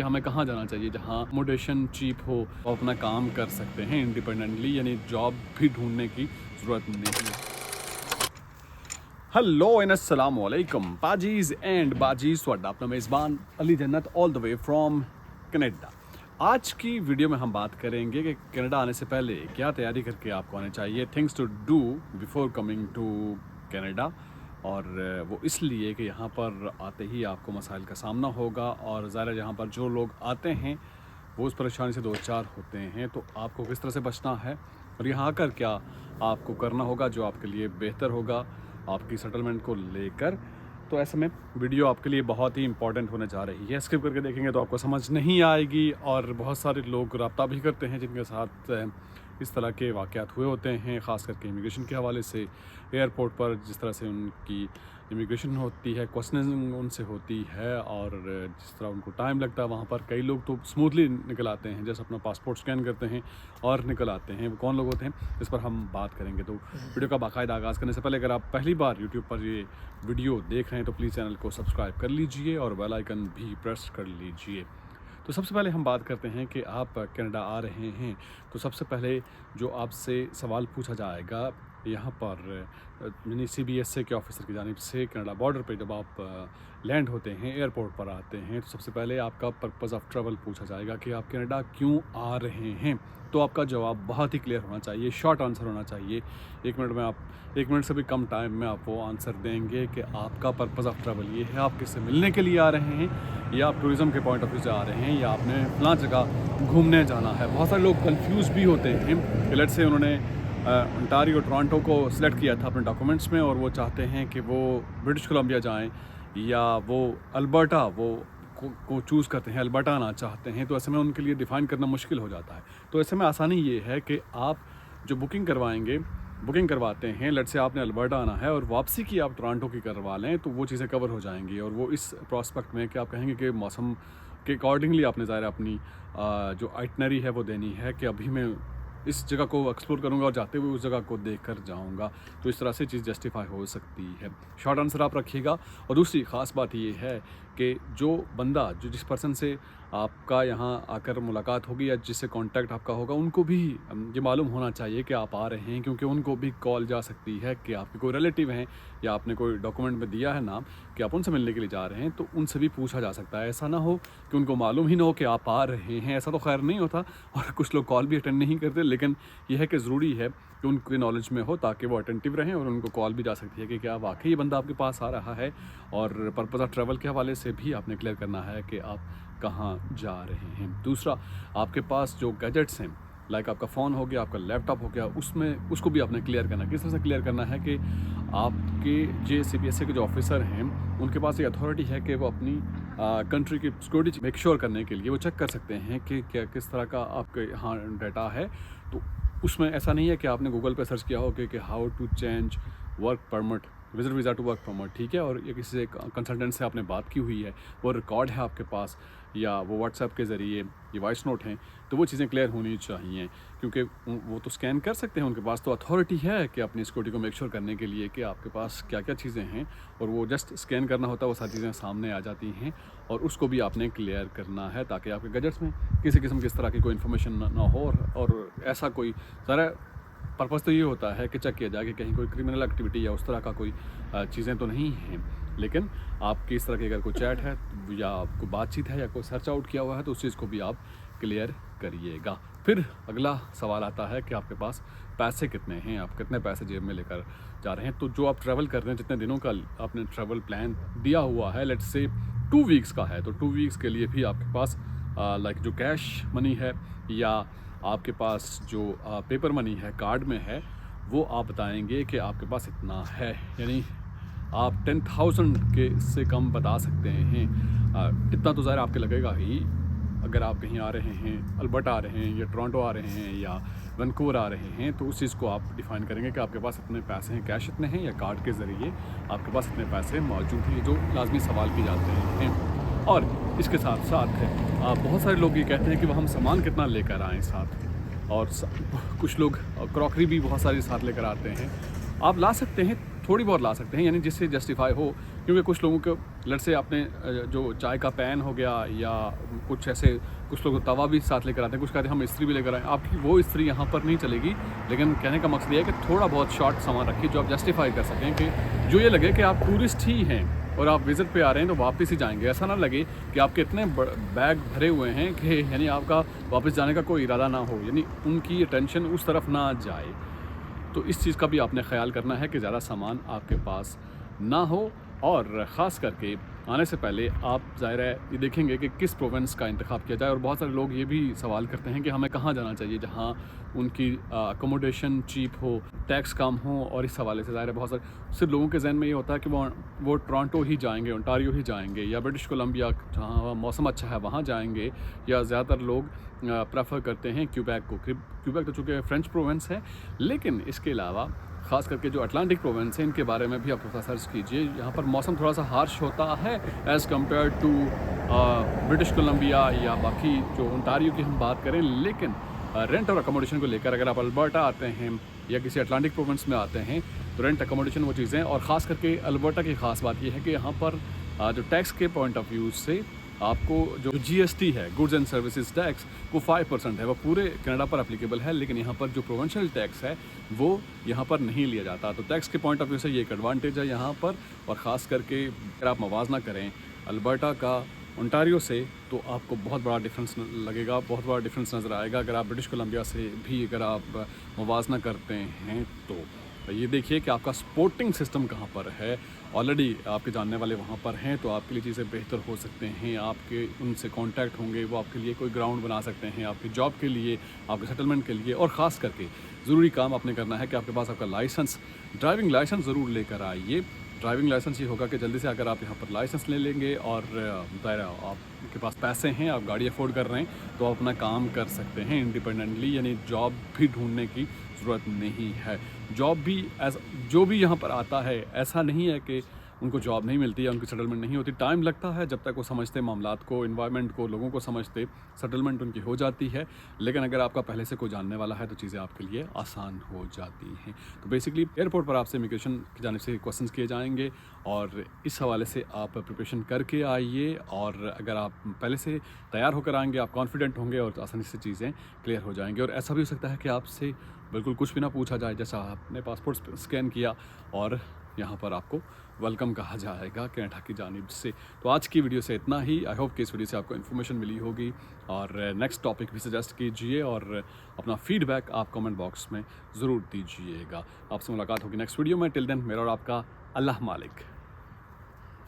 हमें कहाँ जाना चाहिए जहाँ मोटिवेशन चीप हो और अपना काम कर सकते हैं इंडिपेंडेंटली, यानी जॉब भी ढूंढने की ज़रूरत नहीं है। हेलो एंड अस्सलाम वालेकुम पाजीज एंड बाजीज, ਤੁਹਾਡਾ अपना मेज़बान अली जन्नत all the way from Canada. आज की वीडियो में हम बात करेंगे कि कनाडा आने से पहले क्या तैयारी करके आपको आना चाहिए, things to do before coming to Canada. और वो इसलिए कि यहाँ पर आते ही आपको मसाइल का सामना होगा, और ज़ाहिर यहाँ पर जो लोग आते हैं वो उस परेशानी से दो चार होते हैं, तो आपको किस तरह से बचना है और यहाँ आकर क्या आपको करना होगा जो आपके लिए बेहतर होगा आपकी सेटलमेंट को लेकर। तो ऐसे में वीडियो आपके लिए बहुत ही इंपॉर्टेंट होने जा रही है। स्किप करके देखेंगे तो आपको समझ नहीं आएगी, और बहुत सारे लोग रब्ता भी करते हैं जिनके साथ इस तरह के वाक़यात हुए होते हैं, ख़ास करके इमिग्रेशन के हवाले से। एयरपोर्ट पर जिस तरह से उनकी इमिग्रेशन होती है, क्वेश्चनिंग उनसे होती है, और जिस तरह उनको टाइम लगता है वहाँ पर, कई लोग तो स्मूथली निकल आते हैं, जैसे अपना पासपोर्ट स्कैन करते हैं और निकल आते हैं। वो कौन लोग होते हैं इस पर हम बात करेंगे। तो वीडियो का बाकायदा आगाज़ करने से पहले अगर आप पहली बार यूट्यूब पर ये वीडियो देख रहे हैं तो प्लीज़ चैनल को सब्सक्राइब कर लीजिए और बेल आइकन भी प्रेस कर लीजिए। तो सबसे पहले हम बात करते हैं कि आप कनाडा आ रहे हैं, तो सबसे पहले जो आपसे सवाल पूछा जाएगा यहाँ पर यानी CBSA के ऑफिसर की जानिब से कनाडा बॉर्डर पे जब आप लैंड होते हैं, एयरपोर्ट पर आते हैं, तो सबसे पहले आपका पर्पज़ ऑफ ट्रैवल पूछा जाएगा कि आप कनाडा क्यों आ रहे हैं। तो आपका जवाब बहुत ही क्लियर होना चाहिए, शॉर्ट आंसर होना चाहिए। 1 मिनट से भी कम टाइम में आप वो आंसर देंगे कि आपका पर्पज़ ऑफ ट्रैवल ये है, आप किससे मिलने के लिए आ रहे हैं, या आप टूरिज़म के पॉइंट ऑफ व्यू से आ रहे हैं, या आपने फलां जगह घूमने जाना है। बहुत सारे लोग कंफ्यूज भी होते हैं। लेट्स से उन्होंने ओंटारियो टोरंटो को सिलेक्ट किया था अपने डॉक्यूमेंट्स में, और वो चाहते हैं कि वो ब्रिटिश कोलंबिया जाएं, या वो अल्बर्टा को चूज़ करते हैं, अल्बर्टा आना चाहते हैं। तो ऐसे में उनके लिए डिफ़ाइन करना मुश्किल हो जाता है। तो ऐसे में आसानी ये है कि आप जो बुकिंग करवाते हैं, लेट्स से आपने अल्बर्टा आना है और वापसी की आप टोरंटो की करवा लें, तो वो चीज़ें कवर हो जाएंगी। और वो इस प्रॉस्पेक्ट में कि आप कहेंगे कि मौसम के अकॉर्डिंगली आपने ज़ाहिर अपनी जो आइटनरी है वो देनी है कि अभी मैं इस जगह को एक्सप्लोर करूंगा और जाते हुए उस जगह को देख कर जाऊँगा। तो इस तरह से चीज़ जस्टिफाई हो सकती है। शॉर्ट आंसर आप रखिएगा। और दूसरी ख़ास बात ये है कि जो बंदा जिस पर्सन से आपका यहाँ आकर मुलाकात होगी या जिससे कांटेक्ट आपका होगा, उनको भी ये मालूम होना चाहिए कि आप आ रहे हैं, क्योंकि उनको भी कॉल जा सकती है कि आपके कोई रिलेटिव हैं या आपने कोई डॉक्यूमेंट में दिया है नाम कि आप उनसे मिलने के लिए जा रहे हैं, तो उनसे भी पूछा जा सकता है। ऐसा ना हो कि उनको मालूम ही ना हो कि आप आ रहे हैं, ऐसा तो खैर नहीं होता, और कुछ लोग कॉल भी अटेंड नहीं करते। लेकिन यह है कि ज़रूरी है कि उनके नॉलेज में हो ताकि वो अटेंटिव रहें, और उनको कॉल भी जा सकती है कि क्या वाकई ये बंदा आपके पास आ रहा है। और पर्पज़ ऑफ ट्रैवल के हवाले से भी आपने क्लियर करना है कि आप कहाँ जा रहे हैं। दूसरा, आपके पास जो गैजेट्स हैं, लाइक आपका फ़ोन हो गया, आपका लैपटॉप हो गया, उसको भी आपने क्लियर करना है। किस तरह से क्लियर करना है कि आपके CBSA के जो ऑफिसर हैं उनके पास ये अथॉरिटी है कि वो अपनी कंट्री की सिक्योरिटी मेक श्योर करने के लिए वो चेक कर सकते हैं कि क्या किस तरह का आपके यहाँ डाटा है। तो उसमें ऐसा नहीं है कि आपने गूगल पे सर्च किया हो कि how to change work permit, visit visa to work permit, ठीक है, और ये किसी से कंसल्टेंट से आपने बात की हुई है, वो रिकॉर्ड है आपके पास, या वो व्हाट्सएप के ज़रिए ये वॉइस नोट हैं, तो वो चीज़ें क्लियर होनी चाहिए, क्योंकि वो तो स्कैन कर सकते हैं, उनके पास तो अथॉरिटी है कि अपनी सिक्योरिटी को मेक श्योर करने के लिए कि आपके पास क्या क्या चीज़ें हैं, और वो जस्ट स्कैन करना होता है, वो सारी चीज़ें सामने आ जाती हैं, और उसको भी आपने क्लियर करना है ताकि आपके गैजेट्स में किसी किस्म की इस तरह की कोई इन्फॉर्मेशन ना हो। और ऐसा कोई सारा पर्पज़ तो ये होता है कि चेक किया जाए कि कहीं कोई क्रिमिनल एक्टिविटी या उस तरह का कोई चीज़ें तो नहीं हैं। लेकिन आपकी इस तरह की अगर कोई चैट है या कोई बातचीत है या कोई सर्च आउट किया हुआ है, तो उस चीज़ को भी आप क्लियर करिएगा। फिर अगला सवाल आता है कि आपके पास पैसे कितने हैं, आप कितने पैसे जेब में लेकर जा रहे हैं। तो जो आप ट्रैवल कर रहे हैं, जितने दिनों का आपने ट्रैवल प्लान दिया हुआ है, लेट्स से 2 वीक्स का है, तो 2 वीक्स के लिए भी आपके पास लाइक जो कैश मनी है या आपके पास जो पेपर मनी है, कार्ड में है, वो आप बताएंगे कि आपके पास इतना है। यानी आप 10,000 के से कम बता सकते हैं। इतना तो ज़ाहिर आपके लगेगा ही अगर आप कहीं आ रहे हैं, अल्बर्टा आ रहे हैं, या टोरंटो आ रहे हैं, या वैंकूवर आ रहे हैं, तो उस चीज़ को आप डिफ़ाइन करेंगे कि आपके पास इतने पैसे हैं, कैश इतने हैं, या कार्ड के ज़रिए आपके पास इतने पैसे मौजूद हैं, जो लाजमी सवाल किए जाते हैं। और इसके साथ साथ बहुत सारे लोग ये कहते हैं कि वह हम सामान कितना लेकर आएँ साथ, और कुछ लोग क्रॉकरी भी बहुत सारी साथ लेकर आते हैं। आप ला सकते हैं, थोड़ी बहुत ला सकते हैं, यानी जिससे जस्टिफाई हो क्योंकि कुछ लोगों को लट से आपने जो चाय का पैन हो गया या कुछ ऐसे, कुछ लोग तवा भी साथ लेकर आते हैं, कुछ कहते हैं हम इस्त्री भी लेकर आए। आपकी वो इस्त्री यहाँ पर नहीं चलेगी, लेकिन कहने का मकसद ये है कि थोड़ा बहुत शॉर्ट सामान रखिए जो आप जस्टिफाई कर सकें, कि जो ये लगे कि आप टूरिस्ट ही हैं और आप विज़िट पे आ रहे हैं तो वापस ही जाएंगे। ऐसा ना लगे कि आपके इतने बैग भरे हुए हैं कि यानी आपका वापस जाने का कोई इरादा ना हो, यानी उनकी अटेंशन उस तरफ ना जाए। तो इस चीज़ का भी आपने ख्याल करना है कि ज़्यादा सामान आपके पास ना हो, और ख़ास करके आने से पहले आप ज़ाहिर है ये देखेंगे कि किस प्रोविंस का इंतखाब किया जाए। और बहुत सारे लोग ये भी सवाल करते हैं कि हमें कहाँ जाना चाहिए जहाँ उनकी अकोमोडेशन चीप हो, टैक्स कम हो, और इस हवाले से ज़ाहिर है बहुत सारे सिर्फ लोगों के जहन में ये होता है कि वो टोरंटो ही जाएंगे, ओंटारियो ही जाएंगे, या ब्रिटिश कोलंबिया जहाँ मौसम अच्छा है वहाँ जाएंगे, या ज़्यादातर लोग प्रेफर करते हैं क्यूबेक को। क्यूबेक तो चूँकि फ्रेंच प्रोविंस है, लेकिन इसके अलावा ख़ास करके जो अटलांटिक प्रोविंस है इनके बारे में भी आप थोड़ा सर्च कीजिए। यहाँ पर मौसम थोड़ा सा हार्श होता है as compare to British Columbia या बाकी जो ओंटारियो की हम बात करें, लेकिन रेंट और अकोमोडेशन को लेकर अगर आप अल्बर्टा आते हैं या किसी अटलांटिक प्रोविंस में आते हैं तो रेंट अकोमोडेशन वो चीज़ें, और ख़ास करके अल्बर्टा की ख़ास बात यह है कि यहाँ पर जो टैक्स के पॉइंट ऑफ व्यू से आपको जो GST है, गुड्स एंड सर्विसेज टैक्स, वो 5% है, वो पूरे कनाडा पर एप्लीकेबल है, लेकिन यहाँ पर जो प्रोविंशियल टैक्स है वो यहाँ पर नहीं लिया जाता। तो टैक्स के पॉइंट ऑफ व्यू से ये एक एडवांटेज है यहाँ पर। और ख़ास करके अगर आप मवाजना करें अल्बर्टा का ओंटारियो से तो आपको बहुत बड़ा डिफरेंस लगेगा, बहुत बड़ा डिफरेंस नज़र आएगा। अगर आप ब्रिटिश कोलंबिया से भी अगर आप मवाजना करते हैं तो ये देखिए कि आपका सपोर्टिंग सिस्टम कहाँ पर है। ऑलरेडी आपके जानने वाले वहाँ पर हैं तो आपके लिए चीज़ें बेहतर हो सकते हैं, आपके उनसे कांटेक्ट होंगे, वो आपके लिए कोई ग्राउंड बना सकते हैं, आपकी जॉब के लिए, आपके सेटलमेंट के लिए। और ख़ास करके ज़रूरी काम आपने करना है कि आपके पास आपका लाइसेंस, ड्राइविंग लाइसेंस ज़रूर लेकर आइए। ड्राइविंग लाइसेंस ये होगा कि जल्दी से अगर आप यहाँ पर लाइसेंस ले लेंगे और दायरा आपके पास पैसे हैं, आप गाड़ी अफोर्ड कर रहे हैं, तो आप अपना काम कर सकते हैं इंडिपेंडेंटली, यानी जॉब भी ढूंढने की ज़रूरत नहीं है। जॉब भी जो भी यहाँ पर आता है ऐसा नहीं है कि उनको जॉब नहीं मिलती या उनकी सेटलमेंट नहीं होती। टाइम लगता है जब तक वो समझते मामलात को, इन्वायरमेंट को, लोगों को समझते, सेटलमेंट उनकी हो जाती है। लेकिन अगर आपका पहले से कोई जानने वाला है तो चीज़ें आपके लिए आसान हो जाती हैं। तो बेसिकली एयरपोर्ट पर आपसे इमिग्रेशन की जानिब से क्वेश्चंस किए जाएंगे और इस हवाले से आप प्रिपरेशन करके आइए। और अगर आप पहले से तैयार होकर आएंगे, आप कॉन्फिडेंट होंगे और आसानी से चीज़ें क्लियर हो जाएंगी। और ऐसा भी हो सकता है कि आपसे बिल्कुल कुछ भी ना पूछा जाए, जैसा आपने पासपोर्ट स्कैन किया और यहाँ पर आपको वेलकम कहा जाएगा कनाडा की जानिब से। तो आज की वीडियो से इतना ही। आई होप कि इस वीडियो से आपको इन्फॉर्मेशन मिली होगी, और नेक्स्ट टॉपिक भी सजेस्ट कीजिए और अपना फीडबैक आप कमेंट बॉक्स में ज़रूर दीजिएगा। आपसे मुलाकात होगी नेक्स्ट वीडियो में। टिल देन मेरा और आपका अल्लाह मालिक।